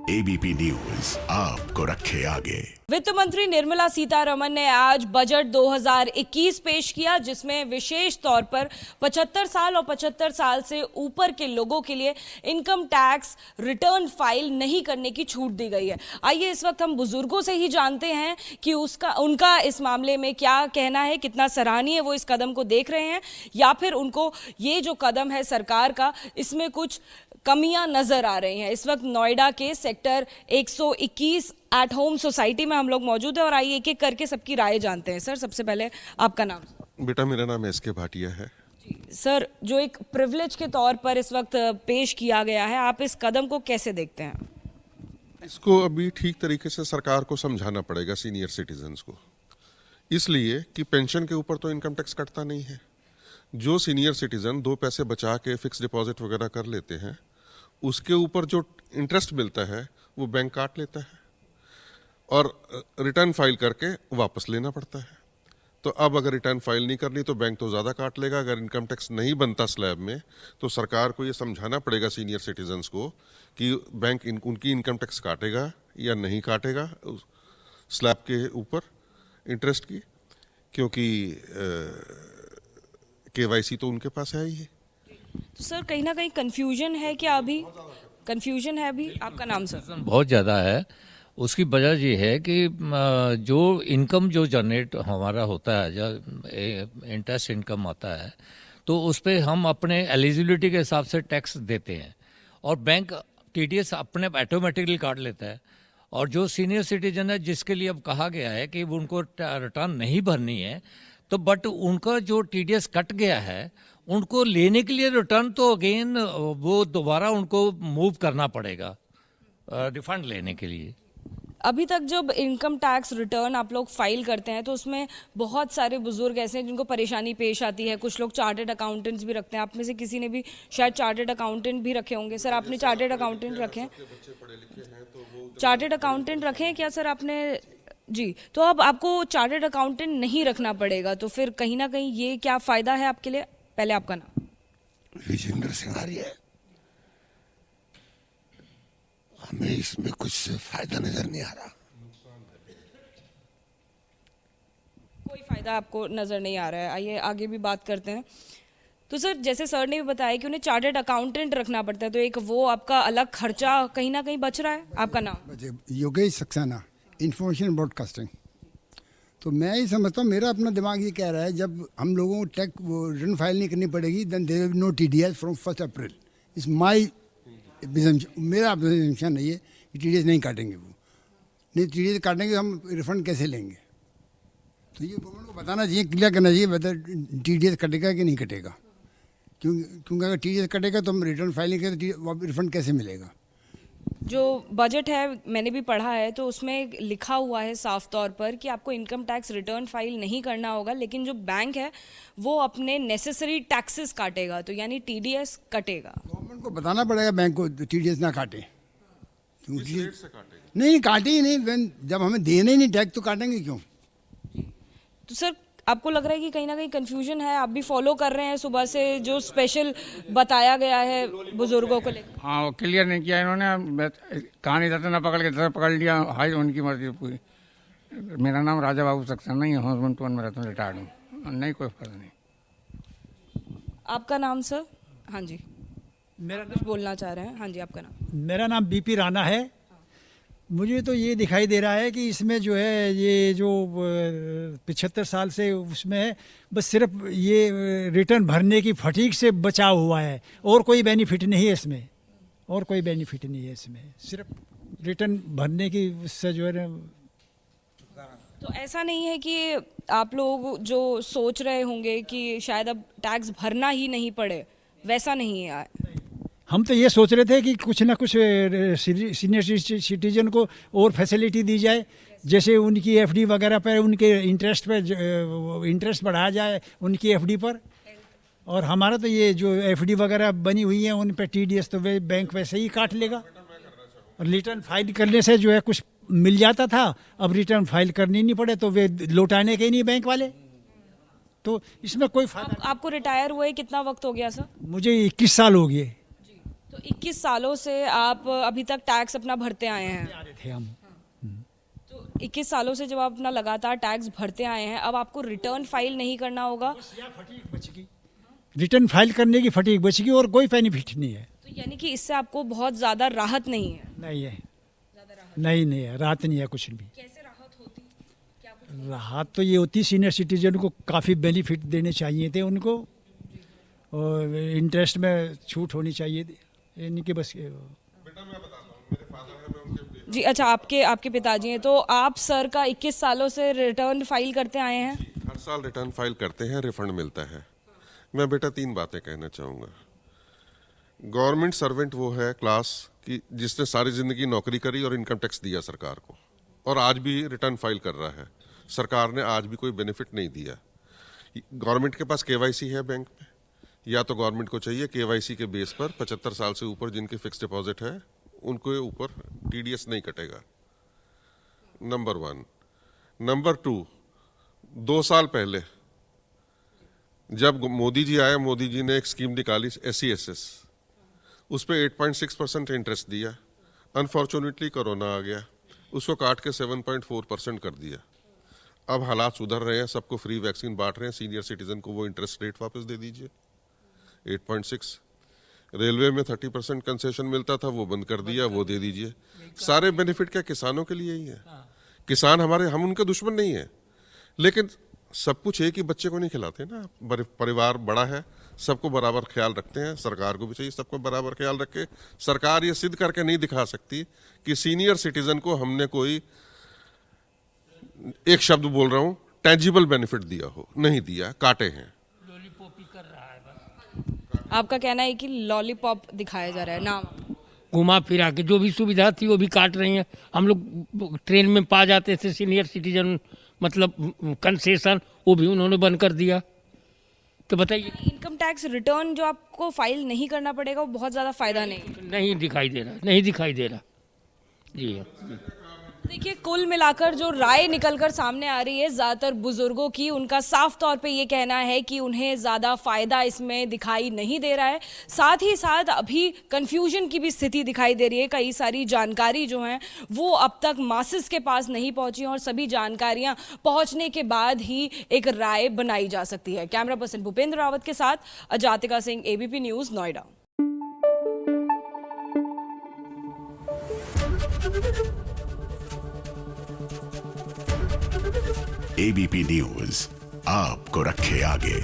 ABP news आपको रखे आगे। वित्त मंत्री निर्मला सीतारमण ने आज बजट 2021 पेश किया, जिसमें विशेष तौर पर 75 साल और 75 साल से ऊपर के लोगों के लिए इनकम टैक्स रिटर्न फाइल नहीं करने की छूट दी गई है। आइए इस वक्त हम बुजुर्गों से ही जानते हैं कि उनका इस मामले में क्या कहना है, कितना सराहनीय वो इस कदम को देख रहे हैं, या फिर उनको ये जो कदम है सरकार का, इसमें कुछ कमियां नजर आ रही हैं। इस वक्त नोएडा के सेक्टर 121 एट होम सोसाइटी में हम लोग मौजूद हैं और आइए एक एक करके सबकी राय जानते हैं। सर, सबसे पहले आपका नाम? बेटा, मेरा नाम एसके भाटिया है। सर, जो एक प्रिविलेज के तौर पर इस वक्त पेश किया गया है, आप इस कदम को कैसे देखते हैं? इसको अभी ठीक तरीके से सरकार को समझाना पड़ेगा सीनियर सिटीजन्स को, इसलिए कि पेंशन के ऊपर तो इनकम टैक्स कटता नहीं है। जो सीनियर सिटीजन 2 पैसे बचा के फिक्स डिपॉजिट वगैरह कर लेते हैं, उसके ऊपर जो इंटरेस्ट मिलता है वो बैंक काट लेता है और रिटर्न फाइल करके वापस लेना पड़ता है। तो अब अगर रिटर्न फाइल नहीं करनी तो बैंक तो ज़्यादा काट लेगा। अगर इनकम टैक्स नहीं बनता स्लैब में, तो सरकार को ये समझाना पड़ेगा सीनियर सिटीजन्स को कि बैंक उनकी इनकम टैक्स काटेगा या नहीं काटेगा स्लैब के ऊपर इंटरेस्ट की, क्योंकि केवाईसी तो उनके पास है ही है। तो सर, कहीं ना कहीं कंफ्यूजन है क्या? अभी कंफ्यूजन है अभी? आपका नाम? सर, बहुत ज़्यादा है। उसकी वजह ये है कि जो इनकम जो जनरेट हमारा होता है, जो इंटरेस्ट इनकम आता है, तो उस पर हम अपने एलिजिबिलिटी के हिसाब से टैक्स देते हैं और बैंक टीडीएस अपने ऑटोमेटिकली काट लेता है। और जो सीनियर सिटीजन है, जिसके लिए अब कहा गया है कि उनको रिटर्न नहीं भरनी है, तो बट उनका जो टीडीएस कट गया है, उनको लेने के लिए रिटर्न तो अगेन वो दोबारा उनको मूव करना पड़ेगा रिफंड लेने के लिए। अभी तक जब इनकम टैक्स रिटर्न आप लोग फाइल करते हैं तो उसमें बहुत सारे बुजुर्ग ऐसे हैं जिनको परेशानी पेश आती है। कुछ लोग चार्टर्ड अकाउंटेंट्स भी रखते हैं। आप में से किसी ने भी शायद चार्टर्ड अकाउंटेंट भी रखे होंगे। सर, आपने चार्टर्ड अकाउंटेंट रखे हैं? चार्टर्ड अकाउंटेंट रखे हैं क्या सर आपने? जी, तो अब आपको चार्टर्ड अकाउंटेंट नहीं रखना पड़ेगा, तो फिर कहीं ना कहीं ये क्या फायदा है आपके लिए? पहले आपका नाम? विजेंद्र सिंघारिया। हमें इसमें कुछ फायदा नजर नहीं आ रहा। कोई फायदा आपको नजर नहीं आ रहा है। आइए आगे भी बात करते हैं। तो सर, जैसे सर ने भी बताया कि उन्हें चार्टर्ड अकाउंटेंट रखना पड़ता है, तो एक वो आपका अलग खर्चा कहीं ना कहीं बच रहा है। आपका नाम? Yogesh Saxena, information broadcasting. तो मैं ही समझता हूँ, मेरा अपना दिमाग ये कह रहा है, जब हम लोगों को टैक्स रिटर्न फाइल नहीं करनी पड़ेगी, then there will be no TDS from 1 April. इस माई मेरा अब्जर्वेशन नहीं है कि टीडीएस नहीं काटेंगे। वो नहीं टीडीएस काटेंगे, हम रिफंड कैसे लेंगे? तो ये गवर्नमेंट को बताना चाहिए, क्लियर करना चाहिए वेदर टीडीएस कटेगा कि नहीं कटेगा। क्योंकि अगर टीडीएस कटेगा तो हम रिटर्न फाइल नहीं करें तो रिफंड कैसे मिलेगा? जो बजट है मैंने भी पढ़ा है, तो उसमें लिखा हुआ है साफ तौर पर कि आपको इनकम टैक्स रिटर्न फाइल नहीं करना होगा, लेकिन जो बैंक है वो अपने नेसेसरी टैक्सेस काटेगा, तो यानी टीडीएस कटेगा। गवर्नमेंट को बताना पड़ेगा बैंक को टीडीएस ना काटे। नहीं काटे ही नहीं, जब हमें देना ही नहीं टैक्स तो काटेंगे क्यों? तो सर, आपको लग रहा है कि कहीं ना कहीं कंफ्यूजन है? आप भी फॉलो कर रहे हैं सुबह से जो स्पेशल बताया गया है बुजुर्गों को लेकर? हाँ, वो क्लियर नहीं किया इन्होंने। कहानी दर्शन न पकड़ के दर पकड़ लिया। हाई उनकी मर्जी पूरी। मेरा नाम राजा बाबू सक्सेना ही, हस्बैंड 2 में रहता हूँ, रिटायर्ड हूँ। नहीं, कोई फायदा नहीं। आपका नाम सर? हाँ जी, मेरा कुछ बोलना चाह रहे हैं। हाँ जी, आपका नाम? मेरा नाम बीपी राणा है। मुझे तो ये दिखाई दे रहा है कि इसमें जो है ये जो 75 साल से उसमें है, बस सिर्फ ये रिटर्न भरने की फटीक से बचाव हुआ है, और कोई बेनिफिट नहीं है इसमें। और कोई बेनिफिट नहीं है इसमें, सिर्फ रिटर्न भरने की उससे जो है। तो ऐसा नहीं है कि आप लोग जो सोच रहे होंगे कि शायद अब टैक्स भरना ही नहीं पड़े, वैसा नहीं है? हम तो ये सोच रहे थे कि कुछ ना कुछ सीनियर सिटीजन को और फैसिलिटी दी जाए, जैसे उनकी एफडी वगैरह पर उनके इंटरेस्ट बढ़ाया जाए उनकी एफडी पर। और हमारा तो ये जो एफडी वगैरह बनी हुई है उन पर टीडीएस तो वे बैंक वैसे ही काट लेगा। और रिटर्न फाइल करने से जो है कुछ मिल जाता था, अब रिटर्न फाइल करनी नहीं पड़े तो वे लौटाने के नहीं बैंक वाले। तो इसमें कोई फायदा। आपको रिटायर हुए कितना वक्त हो गया सर? मुझे 21 साल हो गए। तो तो 21 सालों से आप अभी तक टैक्स अपना भरते आए हैं। आ रहे थे हम। तो 21 सालों से जब आप अपना लगातार टैक्स भरते आए हैं, अब आपको रिटर्न फाइल नहीं करना होगा, फटीक बचेगी, रिटर्न फाइल करने की फटीक बचेगी और कोई बेनिफिट नहीं है। तो यानी कि इससे आपको बहुत ज्यादा राहत नहीं है। नहीं है, नहीं है, राहत नहीं है कुछ भी। कैसे राहत होती, क्या कुछ? राहत तो ये होती, सीनियर सिटीजन को काफ़ी बेनिफिट देने चाहिए थे उनको, और इंटरेस्ट में छूट होनी चाहिए थी, इनके बस। जी अच्छा, आपके पिताजी हैं, तो आप सर का 21 सालों से रिटर्न फाइल करते आए हैं। हर साल रिटर्न फाइल करते हैं, रिफंड मिलता है। मैं बेटा 3 बातें कहना चाहूँगा। गवर्नमेंट सर्वेंट वो है क्लास की जिसने सारी जिंदगी नौकरी करी और इनकम टैक्स दिया सरकार को, और आज भी रिटर्न फाइल कर रहा है। सरकार ने आज भी कोई बेनिफिट नहीं दिया। गवर्नमेंट के पास केवाईसी है बैंक में, या तो गवर्नमेंट को चाहिए केवाईसी के बेस पर 75 साल से ऊपर जिनके फिक्स डिपॉजिट है उनके ऊपर टीडीएस नहीं कटेगा, नंबर 1। नंबर 2, 2 साल पहले जब मोदी जी आए, मोदी जी ने एक स्कीम निकाली SESS, उस पर 8.6% इंटरेस्ट दिया। अनफॉर्चुनेटली कोरोना आ गया, उसको काट के 7.4% कर दिया। अब हालात सुधर रहे हैं, सबको फ्री वैक्सीन बांट रहे हैं, सीनियर सिटीजन को वो इंटरेस्ट रेट वापस दे दीजिए 8.6। रेलवे में 30% कंसेशन मिलता था, वो बंद कर दिया, वो दे दीजिए। सारे बेनिफिट क्या किसानों के लिए ही है? किसान हम उनके दुश्मन नहीं है, लेकिन सब कुछ एक ही बच्चे को नहीं खिलाते ना। परिवार बड़ा है, सबको बराबर ख्याल रखते हैं, सरकार को भी चाहिए सबको बराबर ख्याल रखे। सरकार ये सिद्ध करके नहीं दिखा सकती कि सीनियर सिटीजन को हमने कोई, एक शब्द बोल रहा हूं, टेंजिबल बेनिफिट दिया हो, नहीं दिया, काटे हैं। आपका कहना है कि लॉलीपॉप दिखाया जा रहा है, नाम घुमा फिरा के जो भी सुविधा थी वो भी काट रही हैं। हम लोग ट्रेन में पा जाते थे सीनियर सिटीजन, मतलब कंसेशन, वो भी उन्होंने बंद कर दिया। तो बताइए, इनकम टैक्स रिटर्न जो आपको फाइल नहीं करना पड़ेगा वो बहुत ज़्यादा फायदा नहीं दिखाई दे रहा, नहीं दिखाई दे रहा। जी हाँ, देखिए, कुल मिलाकर जो राय निकलकर सामने आ रही है ज़्यादातर बुजुर्गों की, उनका साफ तौर पे ये कहना है कि उन्हें ज़्यादा फायदा इसमें दिखाई नहीं दे रहा है। साथ ही साथ अभी कंफ्यूजन की भी स्थिति दिखाई दे रही है। कई सारी जानकारी जो है वो अब तक मासेस के पास नहीं पहुंची और सभी जानकारियां पहुंचने के बाद ही एक राय बनाई जा सकती है। कैमरा पर्सन भूपेंद्र रावत के साथ Ajatika Singh, ABP news, Noida. ABP news आपको रखे आगे।